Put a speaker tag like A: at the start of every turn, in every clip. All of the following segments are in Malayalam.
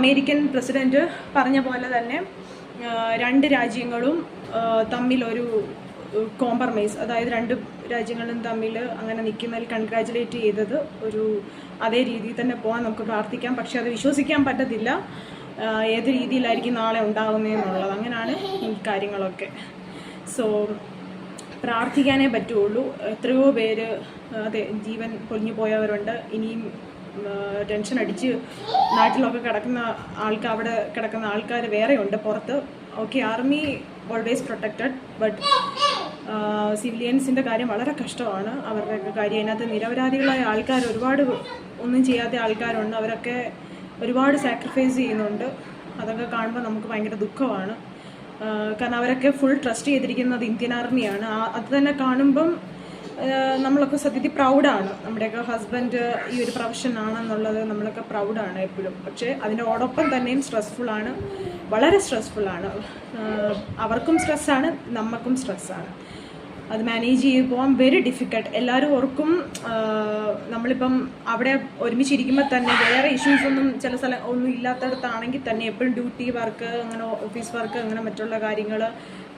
A: അമേരിക്കൻ പ്രസിഡന്റ് പറഞ്ഞ പോലെ തന്നെ രണ്ട് രാജ്യങ്ങളും തമ്മിലൊരു കോംപ്രമൈസ്, അതായത് രണ്ട് രാജ്യങ്ങളും തമ്മിൽ അങ്ങനെ നിൽക്കുന്നതിൽ കൺഗ്രാജുലേറ്റ് ചെയ്തത് ഒരു അതേ രീതിയിൽ തന്നെ പോകാൻ നമുക്ക് പ്രാർത്ഥിക്കാം. പക്ഷെ അത് വിശ്വസിക്കാൻ പറ്റത്തില്ല ഏത് രീതിയിലായിരിക്കും നാളെ ഉണ്ടാകുന്നതെന്നുള്ളത്. അങ്ങനെയാണ് ഈ കാര്യങ്ങളൊക്കെ. സോ പ്രാർത്ഥിക്കാനേ പറ്റുള്ളൂ. എത്രയോ പേര് അതെ ജീവൻ പൊലിഞ്ഞു പോയവരുണ്ട്. ഇനിയും ടെൻഷൻ അടിച്ച് നാട്ടിലൊക്കെ കിടക്കുന്ന ആൾക്കാർ, അവിടെ കിടക്കുന്ന ആൾക്കാർ വേറെയുണ്ട് പുറത്ത്. Okay, army always protected, but സിവിലിയൻസിൻ്റെ കാര്യം വളരെ കഷ്ടമാണ്. അവരുടെയൊക്കെ കാര്യം അതിനകത്ത് നിരപരാധികളായ ആൾക്കാർ, ഒരുപാട് ഒന്നും ചെയ്യാത്ത ആൾക്കാരുണ്ട്. അവരൊക്കെ ഒരുപാട് സാക്രിഫൈസ് ചെയ്യുന്നുണ്ട്. അതൊക്കെ കാണുമ്പോൾ നമുക്ക് ഭയങ്കര ദുഃഖമാണ്. കാരണം അവരൊക്കെ ഫുൾ ട്രസ്റ്റ് ചെയ്തിരിക്കുന്നത് ഇന്ത്യൻ ആർമിയാണ്. അത് തന്നെ കാണുമ്പം നമ്മളൊക്കെ സത്യത്തിൽ പ്രൗഡാണ്. നമ്മുടെയൊക്കെ ഹസ്ബൻഡ് ഈ ഒരു പ്രൊഫഷൻ ആണെന്നുള്ളത് നമ്മളൊക്കെ പ്രൗഡാണ് എപ്പോഴും. പക്ഷേ അതിനോടൊപ്പം തന്നെയും സ്ട്രെസ്ഫുള്ളാണ്, വളരെ സ്ട്രെസ്ഫുള്ളാണ്. അവർക്കും സ്ട്രെസ്സാണ്, നമുക്കും സ്ട്രെസ്സാണ്. അത് മാനേജ് ചെയ്ത് പോകാൻ വെരി ഡിഫിക്കൽട്ട്. എല്ലാവരും ഓർക്കും നമ്മളിപ്പം അവിടെ ഒരുമിച്ചിരിക്കുമ്പോൾ തന്നെ വേറെ ഇഷ്യൂസൊന്നും ചില സ്ഥലം ഒന്നും ഇല്ലാത്തടത്താണെങ്കിൽ തന്നെ എപ്പോഴും ഡ്യൂട്ടി വർക്ക്, അങ്ങനെ ഓഫീസ് വർക്ക്, അങ്ങനെ മറ്റുള്ള കാര്യങ്ങൾ,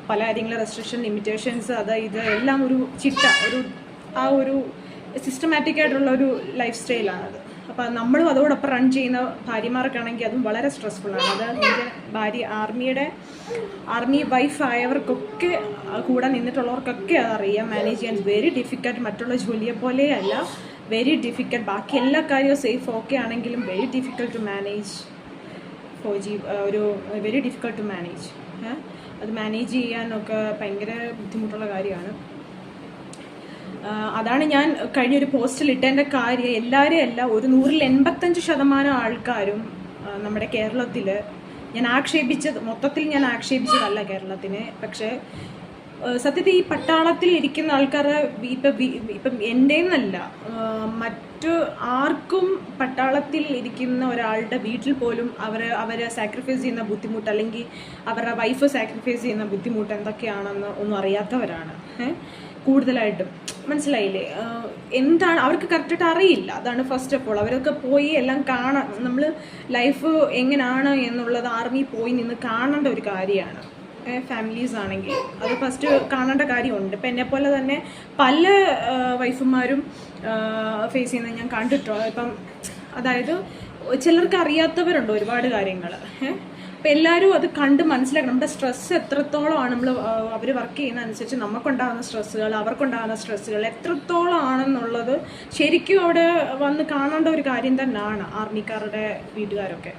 A: പല കാര്യങ്ങൾ, റെസ്ട്രിക്ഷൻ, ലിമിറ്റേഷൻസ്, അത് ഇത് എല്ലാം ഒരു ചിട്ട, ഒരു സിസ്റ്റമാറ്റിക് ആയിട്ടുള്ള ഒരു ലൈഫ് സ്റ്റൈലാണത്. അപ്പോൾ നമ്മളും അതോടൊപ്പം റൺ ചെയ്യുന്ന ഭാര്യമാർക്കാണെങ്കിൽ അതും വളരെ സ്ട്രെസ്ഫുള്ളാണ്. അത് എൻ്റെ ആർമി വൈഫ് ആയവർക്കൊക്കെ, കൂടെ നിന്നിട്ടുള്ളവർക്കൊക്കെ അതറിയാം. മാനേജ് ചെയ്യാൻ വെരി ഡിഫിക്കൽട്ട്. മറ്റുള്ള ജോലിയെ പോലെയല്ല, വെരി ഡിഫിക്കൽട്ട്. ബാക്കി എല്ലാ കാര്യവും സേഫ് ഓക്കെ ആണെങ്കിലും വെരി ഡിഫിക്കൽട്ട് ടു മാനേജ് ഒരു വെരി ഡിഫിക്കൽട്ട് ടു മാനേജ്. അത് മാനേജ് ചെയ്യാനൊക്കെ ഭയങ്കര ബുദ്ധിമുട്ടുള്ള കാര്യമാണ്. അതാണ് ഞാൻ കഴിഞ്ഞൊരു പോസ്റ്റിൽ ഇട്ടതിൻ്റെ കാര്യം. എല്ലാവരെയും അല്ല, ഒരു 185% ആൾക്കാരും നമ്മുടെ കേരളത്തിൽ, മൊത്തത്തിൽ ഞാൻ ആക്ഷേപിച്ചതല്ല കേരളത്തിനെ. പക്ഷേ സത്യത്തിൽ ഈ പട്ടാളത്തിൽ ഇരിക്കുന്ന ആൾക്കാരെ ഇപ്പം എൻ്റെന്നല്ല, മറ്റു ആർക്കും പട്ടാളത്തിൽ ഇരിക്കുന്ന ഒരാളുടെ വീട്ടിൽ പോലും അവരെ സാക്രിഫൈസ് ചെയ്യുന്ന ബുദ്ധിമുട്ട്, അല്ലെങ്കിൽ അവരുടെ വൈഫ് സാക്രിഫൈസ് ചെയ്യുന്ന ബുദ്ധിമുട്ട് എന്തൊക്കെയാണെന്ന് ഒന്നും അറിയാത്തവരാണ് കൂടുതലായിട്ടും. മനസ്സിലായില്ലേ? എന്താണ് അവർക്ക് കറക്റ്റായിട്ട് അറിയില്ല. അതാണ് ഫസ്റ്റ് ഓഫ് ഓൾ. അവരൊക്കെ പോയി എല്ലാം കാണാൻ, നമ്മൾ ലൈഫ് എങ്ങനെയാണ് എന്നുള്ളത് ആർമി പോയി നിന്ന് കാണേണ്ട ഒരു കാര്യമാണ്. ഫാമിലീസ് ആണെങ്കിൽ അത് ഫസ്റ്റ് കാണേണ്ട കാര്യമുണ്ട്. ഇപ്പം എന്നെപ്പോലെ തന്നെ പല വൈഫുമാരും ഫേസ് ചെയ്യുന്നത് ഞാൻ കണ്ടിട്ടുണ്ട്. ഇപ്പം അതായത് ചിലർക്ക് അറിയാത്തവരുണ്ട് ഒരുപാട് കാര്യങ്ങൾ. അപ്പം എല്ലാവരും അത് കണ്ട് മനസ്സിലാക്കണം. നമ്മുടെ സ്ട്രെസ്സ് എത്രത്തോളമാണ്, അവർ വർക്ക് ചെയ്യുന്ന അനുസരിച്ച് നമുക്കുണ്ടാകുന്ന സ്ട്രെസ്സുകൾ, അവർക്കുണ്ടാകുന്ന സ്ട്രെസ്സുകൾ എത്രത്തോളം ആണെന്നുള്ളത് ശരിക്കും അവിടെ വന്ന് കാണേണ്ട ഒരു കാര്യം തന്നെയാണ് ആർമിക്കാരുടെ വീട്ടുകാരൊക്കെ.